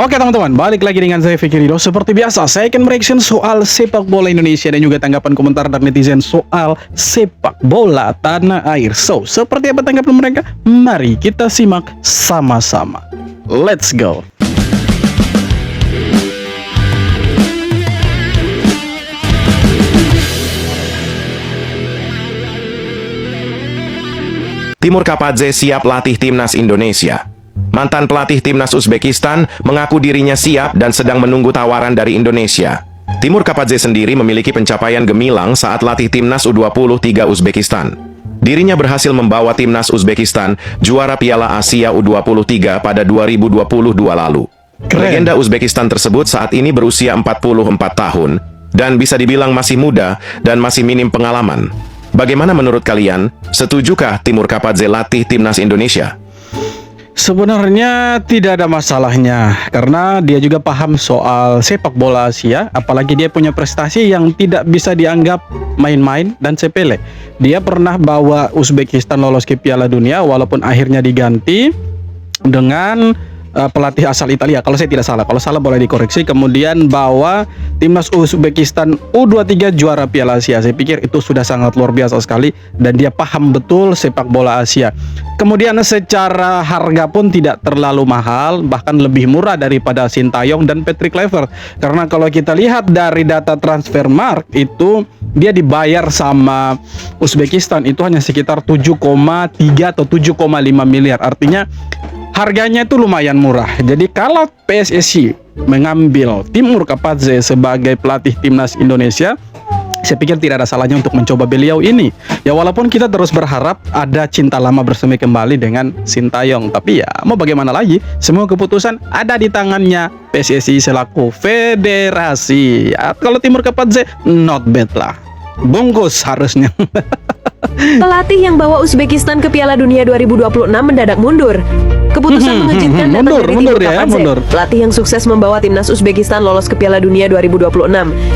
Oke teman-teman, balik lagi dengan saya Fikri Ridho. Seperti biasa, saya akan mereaction soal sepak bola Indonesia dan juga tanggapan komentar dari netizen soal sepak bola tanah air. So, seperti apa tanggapan mereka? Mari kita simak sama-sama. Let's go. Timur Kapadze siap latih timnas Indonesia. Mantan pelatih timnas Uzbekistan mengaku dirinya siap dan sedang menunggu tawaran dari Indonesia. Timur Kapadze sendiri memiliki pencapaian gemilang saat latih timnas U23 Uzbekistan. Dirinya berhasil membawa timnas Uzbekistan juara Piala Asia U23 pada 2022 lalu. Keren. Legenda Uzbekistan tersebut saat ini berusia 44 tahun dan bisa dibilang masih muda dan masih minim pengalaman. Bagaimana menurut kalian? Setujukah Timur Kapadze latih timnas Indonesia? Sebenarnya tidak ada masalahnya karena dia juga paham soal sepak bola Asia, apalagi dia punya prestasi yang tidak bisa dianggap main-main dan sepele. Dia pernah bawa Uzbekistan lolos ke Piala Dunia walaupun akhirnya diganti dengan pelatih asal Italia kalau saya tidak salah. Kalau salah boleh dikoreksi. Kemudian bawa timnas Uzbekistan U23 juara Piala Asia. Saya pikir itu sudah sangat luar biasa sekali dan dia paham betul sepak bola Asia. Kemudian secara harga pun tidak terlalu mahal, bahkan lebih murah daripada Sintayong dan Patrick Kluivert. Karena kalau kita lihat dari data Transfermarkt itu dia dibayar sama Uzbekistan itu hanya sekitar 7,3 atau 7,5 miliar. Artinya harganya itu lumayan murah. Jadi kalau PSSI mengambil Timur Kapadze sebagai pelatih timnas Indonesia, saya pikir tidak ada salahnya untuk mencoba beliau ini. Ya walaupun kita terus berharap ada cinta lama bersemi kembali dengan Sintayong, tapi ya mau bagaimana lagi? Semua keputusan ada di tangannya PSSI selaku federasi. Ya, kalau Timur Kapadze not bad lah. Bungkus harusnya. Pelatih yang bawa Uzbekistan ke Piala Dunia 2026 mendadak mundur. Keputusan mengejutkan datang dari Timur Kapadze. Pelatih yang sukses membawa timnas Uzbekistan lolos ke Piala Dunia 2026.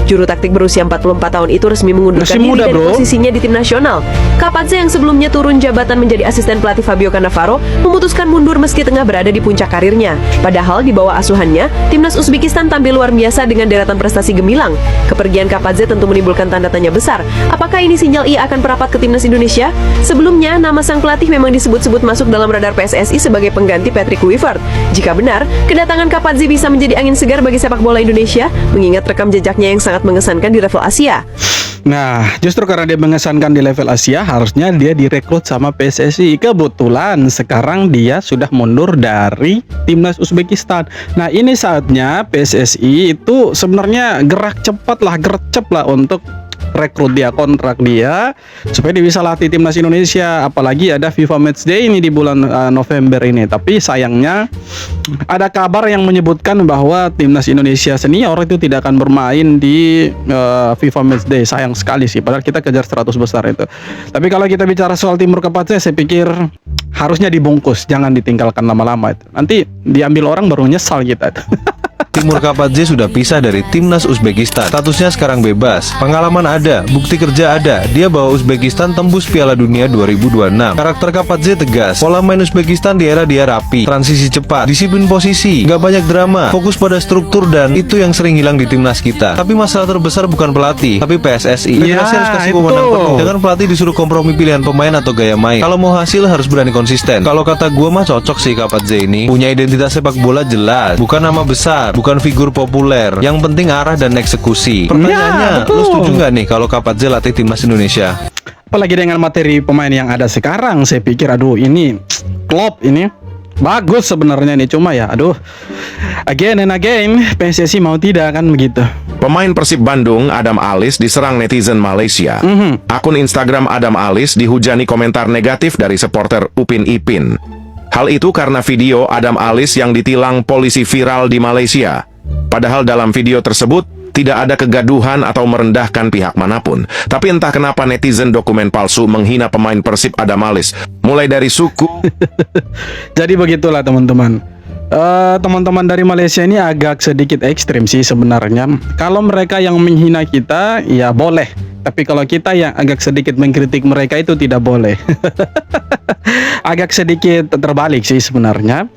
Juru taktik berusia 44 tahun itu resmi mengundurkan diri dari posisinya di tim nasional. Kapadze yang sebelumnya turun jabatan menjadi asisten pelatih Fabio Cannavaro memutuskan mundur meski tengah berada di puncak karirnya. Padahal di bawah asuhannya, timnas Uzbekistan tampil luar biasa dengan deretan prestasi gemilang. Kepergian Kapadze tentu menimbulkan tanda tanya besar. Apakah ini sinyal ia akan merapat ke timnas Indonesia? Sebelumnya, nama sang pelatih memang disebut-sebut masuk dalam radar PSSI sebagai pengganti Patrick Kluivert. Jika benar, kedatangan Kapadze bisa menjadi angin segar bagi sepak bola Indonesia, mengingat rekam jejaknya yang sangat mengesankan di level Asia. Nah, justru karena dia mengesankan di level Asia, harusnya dia direkrut sama PSSI. Kebetulan sekarang dia sudah mundur dari timnas Uzbekistan. Nah, ini saatnya PSSI itu sebenarnya gerak cepat lah, gercep lah untuk rekrut dia, kontrak dia supaya dia bisa latih timnas Indonesia. Apalagi ada FIFA Matchday ini di bulan November ini. Tapi sayangnya ada kabar yang menyebutkan bahwa timnas Indonesia senior itu tidak akan bermain di FIFA Matchday. Sayang sekali sih, padahal kita kejar 100 besar itu. Tapi kalau kita bicara soal Timur Kapadze, saya pikir harusnya dibungkus, jangan ditinggalkan lama-lama itu. Nanti diambil orang baru nyesal kita. Timur Kapadze sudah pisah dari timnas Uzbekistan. Statusnya sekarang bebas. Pengalaman ada, bukti kerja ada. Dia bawa Uzbekistan tembus Piala Dunia 2026. Karakter Kapadze tegas. Pola main Uzbekistan di era dia rapi, transisi cepat, disiplin posisi, nggak banyak drama, fokus pada struktur, dan itu yang sering hilang di timnas kita. Tapi masalah terbesar bukan pelatih, tapi PSSI. Federasi harus kasih wewenang penuh. Jangan pelatih disuruh kompromi pilihan pemain atau gaya main. Kalau mau hasil harus berani konsisten. Kalau kata gua mah cocok sih Kapadze ini. Punya identitas sepak bola jelas, bukan nama besar, bukan figur populer. Yang penting arah dan eksekusi. Pertanyaannya, lu setuju nggak nih kalau Kapadze latih timnas Indonesia? Apalagi dengan materi pemain yang ada sekarang, saya pikir aduh ini Klopp ini bagus sebenarnya nih, cuma ya aduh again and again PSSI mau tidak kan begitu. Pemain Persib Bandung, Adam Alis, diserang netizen Malaysia. Akun Instagram Adam Alis dihujani komentar negatif dari supporter Upin Ipin. Hal itu karena video Adam Alis yang ditilang polisi viral di Malaysia. Padahal dalam video tersebut tidak ada kegaduhan atau merendahkan pihak manapun. Tapi entah kenapa netizen dokumen palsu menghina pemain Persib Adam Alis, mulai dari suku. Jadi begitulah teman-teman. Teman-teman dari Malaysia ini agak sedikit ekstrim sih sebenarnya. Kalau mereka yang menghina kita, ya boleh. Tapi kalau kita yang agak sedikit mengkritik mereka itu tidak boleh. Agak sedikit terbalik sih sebenarnya.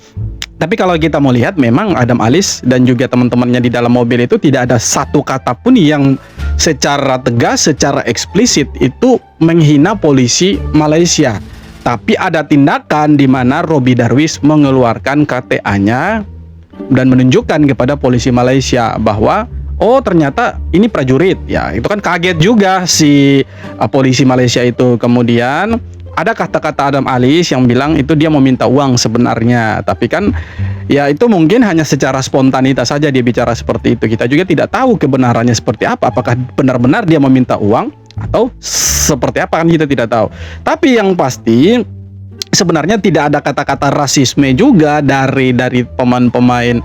Tapi kalau kita mau lihat, memang Adam Alis dan juga teman-temannya di dalam mobil itu tidak ada satu kata pun yang secara tegas, secara eksplisit itu menghina polisi Malaysia. Tapi ada tindakan di mana Robby Darwish mengeluarkan KTA-nya dan menunjukkan kepada polisi Malaysia bahwa oh ternyata ini prajurit. Ya, itu kan kaget juga si polisi Malaysia itu. Kemudian ada kata-kata Adam Alis yang bilang itu dia mau minta uang sebenarnya. Tapi kan ya itu mungkin hanya secara spontanitas saja dia bicara seperti itu. Kita juga tidak tahu kebenarannya seperti apa. Apakah benar-benar dia meminta uang atau seperti apa, kan kita tidak tahu. Tapi yang pasti sebenarnya tidak ada kata-kata rasisme juga dari pemain-pemain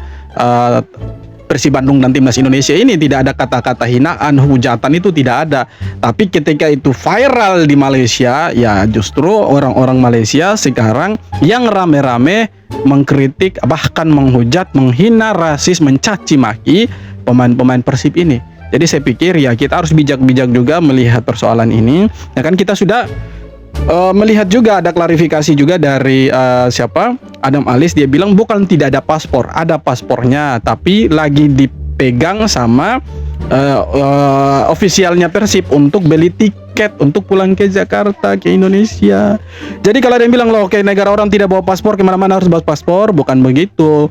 Persib Bandung dan Timnas Indonesia ini. Tidak ada kata-kata hinaan, hujatan, itu tidak ada. Tapi ketika itu viral di Malaysia, ya justru orang-orang Malaysia sekarang yang rame-rame mengkritik, bahkan menghujat, menghina, rasis, mencaci maki pemain-pemain Persib ini. Jadi saya pikir ya kita harus bijak-bijak juga melihat persoalan ini. Ya kan kita sudah melihat juga ada klarifikasi juga dari Adam Alis. Dia bilang bukan tidak ada paspor, ada paspornya, tapi lagi dipegang sama ofisialnya Persib untuk beli tiket untuk pulang ke Jakarta, ke Indonesia. Jadi kalau ada yang bilang loh, oke, negara orang tidak bawa paspor, kemana-mana harus bawa paspor, bukan begitu.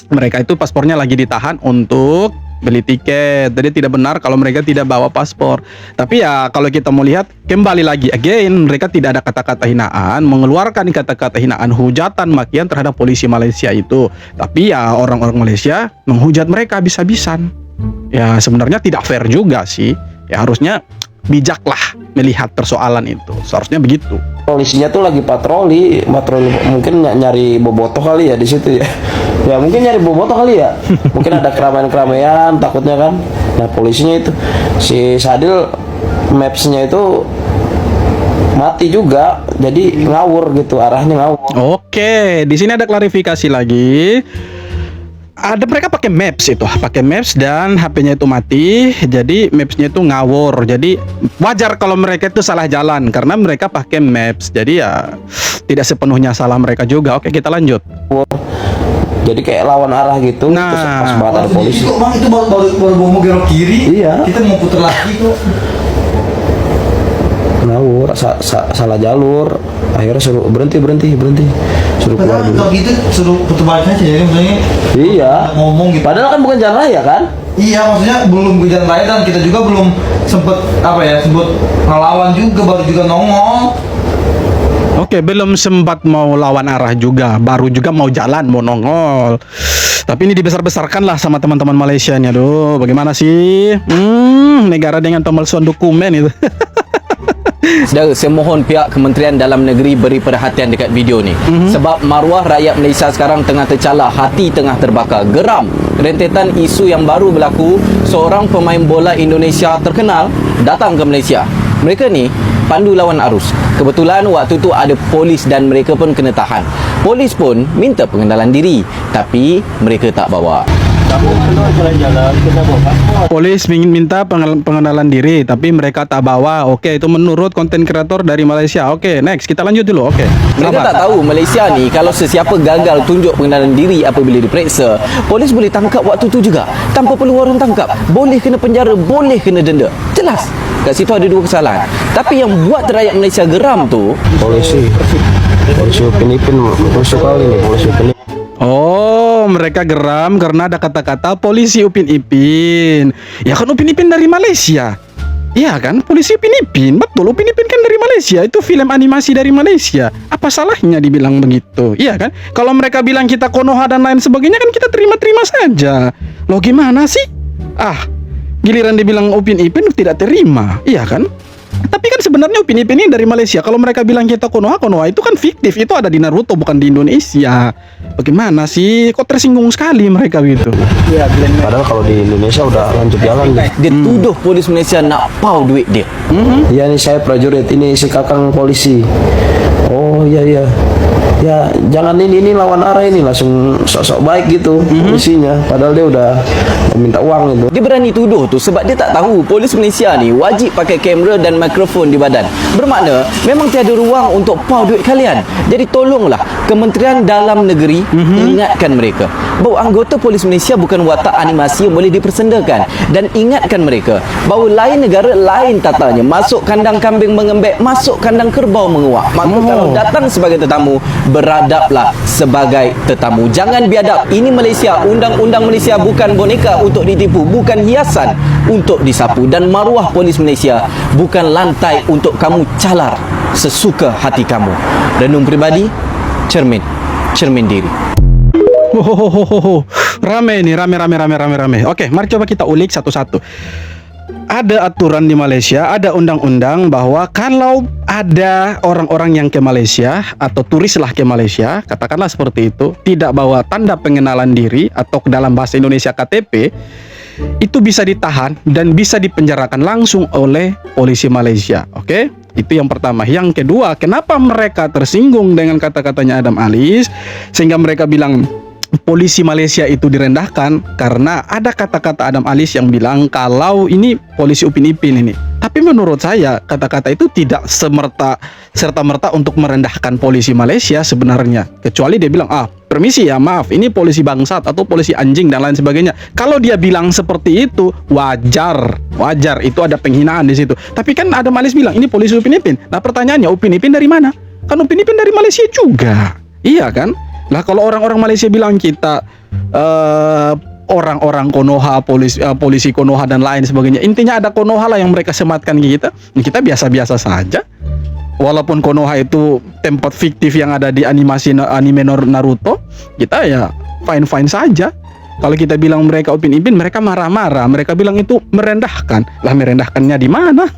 Mereka itu paspornya lagi ditahan untuk beli tiket. Jadi tidak benar kalau mereka tidak bawa paspor. Tapi ya kalau kita mau lihat kembali lagi mereka tidak ada kata-kata hinaan, mengeluarkan kata-kata hinaan, hujatan, makian terhadap polisi Malaysia itu. Tapi ya orang-orang Malaysia menghujat mereka habis-habisan. Ya sebenarnya tidak fair juga sih. Ya harusnya bijaklah melihat persoalan itu. Seharusnya begitu. Polisinya tuh lagi patroli mungkin nyari bobotoh kali ya di situ ya. Ya mungkin nyari bobotoh kali ya. Mungkin ada keramaian-keramaian takutnya kan. Nah polisinya itu si Sadil mapsnya itu mati juga, jadi ngawur gitu, arahnya ngawur. Oke, di sini ada klarifikasi lagi. Ada mereka pakai maps dan HP-nya itu mati, jadi mapsnya itu ngawur. Jadi wajar kalau mereka itu salah jalan karena mereka pakai maps. Jadi ya tidak sepenuhnya salah mereka juga. Oke, kita lanjut. Jadi kayak lawan arah gitu. Nah, terus pas banget ada polisi. Itu baru mau belok kiri. Iya. Kita mau putar lagi kok. Ngawur, salah jalur. Akhirnya suruh berhenti. Suruh keluar dulu. Kalau gitu suruh putar balik aja ya, maksudnya. Iya. Ngomong gitu. Padahal kan bukan jalan raya kan? Iya, maksudnya belum ke jalan raya dan kita juga belum sempet ngelawan juga, baru juga nongol. Oke, belum sempat mau lawan arah juga, baru juga mau jalan, mau nongol. Tapi ini dibesar-besarkan lah sama teman-teman Malaysia nya. Aduh, bagaimana sih? Negara dengan pemalsuan dokumen itu. Saudara, saya mohon pihak Kementerian Dalam Negeri beri perhatian dekat video ni. Sebab maruah rakyat Malaysia sekarang tengah tercalar, hati tengah terbakar. Geram rentetan isu yang baru berlaku. Seorang pemain bola Indonesia terkenal datang ke Malaysia. Mereka ni pandu lawan arus. Kebetulan waktu tu ada polis dan mereka pun kena tahan. Polis pun minta pengenalan diri, tapi mereka tak bawa. Polis minta pengenalan diri, tapi mereka tak bawa. Oke, itu menurut konten kreator dari Malaysia. Oke, next kita lanjut dulu. Oke. Mereka tak tahu Malaysia ni kalau sesiapa gagal tunjuk pengenalan diri apabila diperiksa, polis boleh tangkap waktu tu juga tanpa perlu orang tangkap. Boleh kena penjara, boleh kena denda. Jelas. Kat situ ada dua kesalahan. Tapi yang buat rakyat Malaysia geram tu Polisi Upin Ipin masuk kali nih, polisi Upin Ipin. Oh, mereka geram karena ada kata-kata polisi Upin Ipin. Ya kan Upin Ipin dari Malaysia. Iya kan, polisi Upin Ipin. Betul, Upin Ipin kan dari Malaysia. Itu film animasi dari Malaysia. Apa salahnya dibilang begitu? Iya kan? Kalau mereka bilang kita Konoha dan lain sebagainya kan kita terima-terima saja. Loh gimana sih? Giliran dibilang Upin Ipin tidak terima. Iya kan? Tapi kan sebenarnya Upin Ipin ini dari Malaysia. Kalau mereka bilang kita Konoha itu kan fiktif. Itu ada di Naruto, bukan di Indonesia. Bagaimana sih? Kok tersinggung sekali mereka gitu? Padahal kalau di Indonesia udah lanjut jalan nih. dia tuduh polis Malaysia nak pau duit dia. Iya nih saya prajurit, ini si kakang polisi. Oh iya. ya jangan ini lawan arah ini, langsung sok-sok baik gitu polisinya, padahal dia udah minta uang itu. Dia berani tuduh tu sebab dia tak tahu polis Malaysia ni wajib pakai kamera dan mikrofon di badan. Bermakna memang tiada ruang untuk pau duit kalian. Jadi tolonglah Kementerian Dalam Negeri ingatkan mereka bahawa anggota polis Malaysia bukan watak animasi yang boleh dipersendakan, dan ingatkan mereka bahawa lain negara lain tatanya. Masuk kandang kambing mengembek, masuk kandang kerbau menguak. Maka kalau datang sebagai tetamu, beradablah sebagai tetamu. Jangan biadab. Ini Malaysia, undang-undang Malaysia bukan boneka untuk ditipu, bukan hiasan untuk disapu, dan maruah polis Malaysia bukan lantai untuk kamu calar sesuka hati kamu. Renung peribadi, cermin diri. Rame nih, rame. Oke, mari coba kita ulik satu-satu. Ada aturan di Malaysia, ada undang-undang bahwa kalau ada orang-orang yang ke Malaysia atau turislah ke Malaysia, katakanlah seperti itu, tidak bawa tanda pengenalan diri atau dalam bahasa Indonesia KTP, itu bisa ditahan dan bisa dipenjarakan langsung oleh polisi Malaysia. Oke? Itu yang pertama. Yang kedua, kenapa mereka tersinggung dengan kata-katanya Adam Alis sehingga mereka bilang polisi Malaysia itu direndahkan? Karena ada kata-kata Adam Alis yang bilang kalau ini polisi Upin Ipin ini. Tapi menurut saya kata-kata itu tidak serta-merta untuk merendahkan polisi Malaysia sebenarnya. Kecuali dia bilang, permisi ya, maaf, ini polisi bangsat atau polisi anjing dan lain sebagainya. Kalau dia bilang seperti itu, wajar, itu ada penghinaan di situ. Tapi kan Adam Alis bilang ini polisi Upin Ipin. Nah pertanyaannya, Upin Ipin dari mana? Kan Upin Ipin dari Malaysia juga. Iya kan? Lah kalau orang-orang Malaysia bilang kita orang-orang Konoha, polisi Konoha dan lain sebagainya, intinya ada Konoha lah yang mereka sematkan ke kita biasa-biasa saja. Walaupun Konoha itu tempat fiktif yang ada di anime Naruto, kita ya fine-fine saja. Kalau kita bilang mereka Upin Ipin, mereka marah-marah, mereka bilang itu merendahkan. Lah merendahkannya di mana?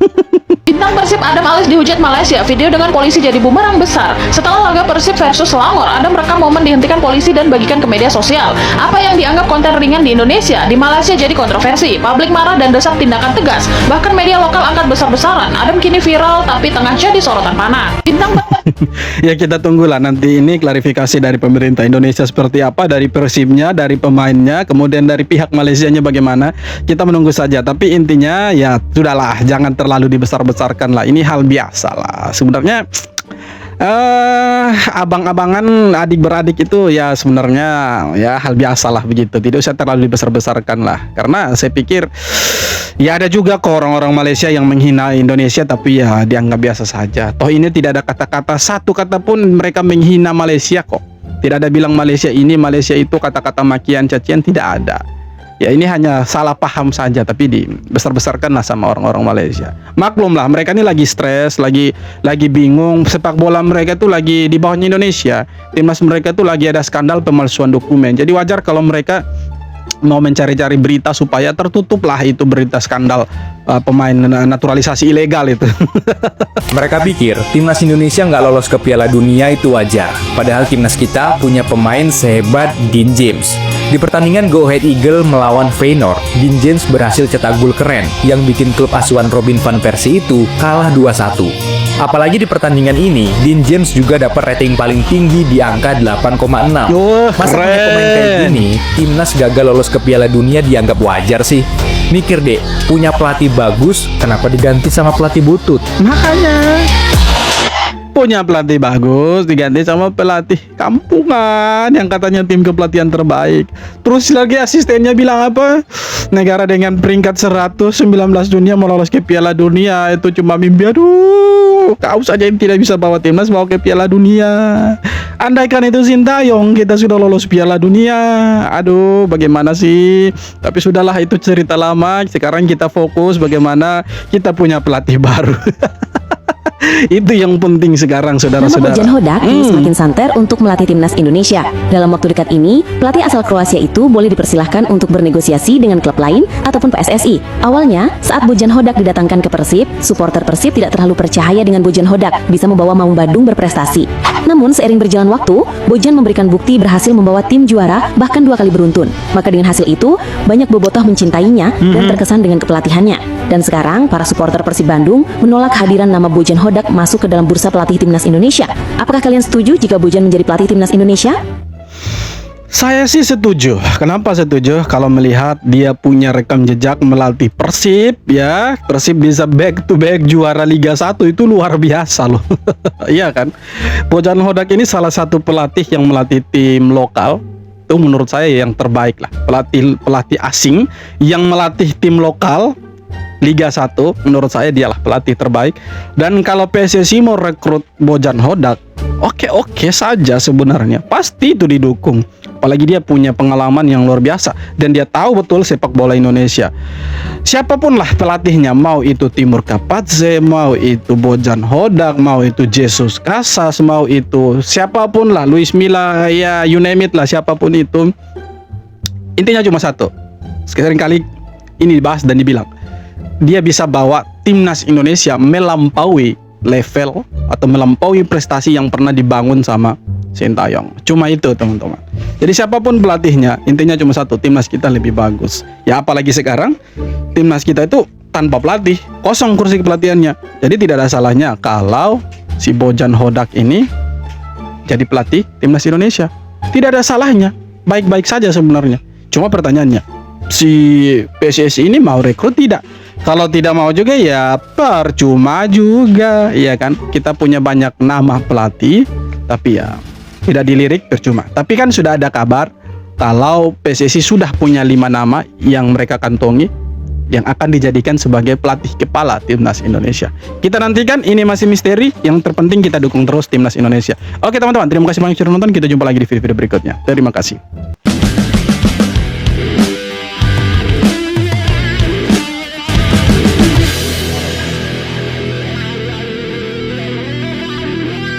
Bintang Persib Adam Alis dihujat Malaysia, video dengan polisi jadi bumerang besar. Setelah laga Persib versus Selangor, Adam merekam momen dihentikan polisi dan bagikan ke media sosial. Apa yang dianggap konten ringan di Indonesia, di Malaysia jadi kontroversi. Publik marah dan desak tindakan tegas. Bahkan media lokal angkat besar-besaran. Adam kini viral tapi tengah jadi sorotan panas. Bintang Ya kita tunggulah nanti ini klarifikasi dari pemerintah Indonesia seperti apa, dari Persibnya, dari pemainnya, kemudian dari pihak Malaysianya bagaimana. Kita menunggu saja. Tapi intinya ya sudahlah, jangan terlalu dibesar-besarkan lah. Ini hal biasa lah. Sebenarnya abang-abangan, adik-beradik itu ya sebenarnya ya hal biasa lah begitu. Tidak usah terlalu dibesar-besarkan lah. Karena saya pikir ya ada juga kok orang-orang Malaysia yang menghina Indonesia tapi ya dianggap biasa saja. Toh ini tidak ada kata-kata, satu kata pun mereka menghina Malaysia kok. Tidak ada bilang Malaysia ini, Malaysia itu, kata-kata makian, cacian tidak ada. Ya ini hanya salah paham saja, tapi dibesar-besarkan lah sama orang-orang Malaysia. Maklum lah, mereka ini lagi stres, lagi bingung. Sepak bola mereka tuh lagi di bawahnya Indonesia. Timnas mereka tuh lagi ada skandal pemalsuan dokumen. Jadi wajar kalau mereka mau mencari-cari berita supaya tertutup lah itu berita skandal pemain naturalisasi ilegal itu. Mereka pikir timnas Indonesia nggak lolos ke Piala Dunia itu wajar. Padahal timnas kita punya pemain sehebat Dean James. Di pertandingan Go Ahead Eagle melawan Feyenoord, Dean James berhasil cetak gol keren yang bikin klub asuhan Robin van Persie itu kalah 2-1. Apalagi di pertandingan ini, Dean James juga dapat rating paling tinggi di angka 8,6. Masa punya pemain kayak gini, timnas gagal lolos ke Piala Dunia dianggap wajar sih? Mikir deh, punya pelatih bagus, kenapa diganti sama pelatih butut? Makanya punya pelatih bagus diganti sama pelatih kampungan yang katanya tim kepelatihan terbaik. Terus lagi asistennya bilang apa? Negara dengan peringkat 119 dunia mau lolos ke Piala Dunia itu cuma mimpi. Aduh, kau saja yang tidak bisa bawa timnas bawa ke Piala Dunia. Andaikan itu Sintayong, kita sudah lolos Piala Dunia. Aduh, bagaimana sih? Tapi sudahlah, itu cerita lama. Sekarang kita fokus bagaimana kita punya pelatih baru. Itu yang penting sekarang, saudara-saudara. Nama Bojan Hodak kini semakin santer untuk melatih timnas Indonesia. Dalam waktu dekat ini, pelatih asal Kroasia itu boleh dipersilahkan untuk bernegosiasi dengan klub lain ataupun PSSI. Awalnya, saat Bojan Hodak didatangkan ke Persib, supporter Persib tidak terlalu percaya dengan Bojan Hodak bisa membawa Maung Bandung berprestasi. Namun, seiring berjalan waktu, Bojan memberikan bukti berhasil membawa tim juara bahkan 2 kali beruntun. Maka dengan hasil itu, banyak bobotoh mencintainya dan terkesan dengan kepelatihannya. Dan sekarang, para supporter Persib Bandung menolak hadiran nama Bojan Hodak masuk ke dalam bursa pelatih timnas Indonesia. Apakah kalian setuju jika Bojan menjadi pelatih timnas Indonesia? Saya sih setuju. Kenapa setuju? Kalau melihat dia punya rekam jejak melatih Persib, ya Persib bisa back to back juara Liga 1 itu luar biasa loh. Iya kan? Bojan Hodak ini salah satu pelatih yang melatih tim lokal. Itu menurut saya yang terbaik lah. Pelatih asing yang melatih tim lokal Liga 1, menurut saya dialah pelatih terbaik. Dan kalau PSSI mau rekrut Bojan Hodak, oke saja sebenarnya. Pasti itu didukung. Apalagi dia punya pengalaman yang luar biasa dan dia tahu betul sepak bola Indonesia. Siapapun lah pelatihnya, mau itu Timur Kapadze, mau itu Bojan Hodak, mau itu Jesus Casas, mau itu siapapun lah, Luis Milla, ya you name it lah, siapapun itu. Intinya cuma satu. Sekarang kali ini dibahas dan dibilang, dia bisa bawa timnas Indonesia melampaui level atau melampaui prestasi yang pernah dibangun sama Sintayong. Cuma itu teman-teman. Jadi siapapun pelatihnya, intinya cuma satu, timnas kita lebih bagus. Ya apalagi sekarang timnas kita itu tanpa pelatih, kosong kursi kepelatihannya. Jadi tidak ada salahnya kalau si Bojan Hodak ini jadi pelatih timnas Indonesia. Tidak ada salahnya, baik-baik saja sebenarnya. Cuma pertanyaannya, si PSSI ini mau rekrut tidak? Kalau tidak mau juga ya percuma juga, ya kan? Kita punya banyak nama pelatih, tapi ya tidak dilirik, percuma. Tapi kan sudah ada kabar kalau PSSI sudah punya 5 nama yang mereka kantongi yang akan dijadikan sebagai pelatih kepala timnas Indonesia. Kita nantikan, ini masih misteri. Yang terpenting kita dukung terus timnas Indonesia. Oke teman-teman, terima kasih banyak sudah nonton. Kita jumpa lagi di video-video berikutnya. Terima kasih.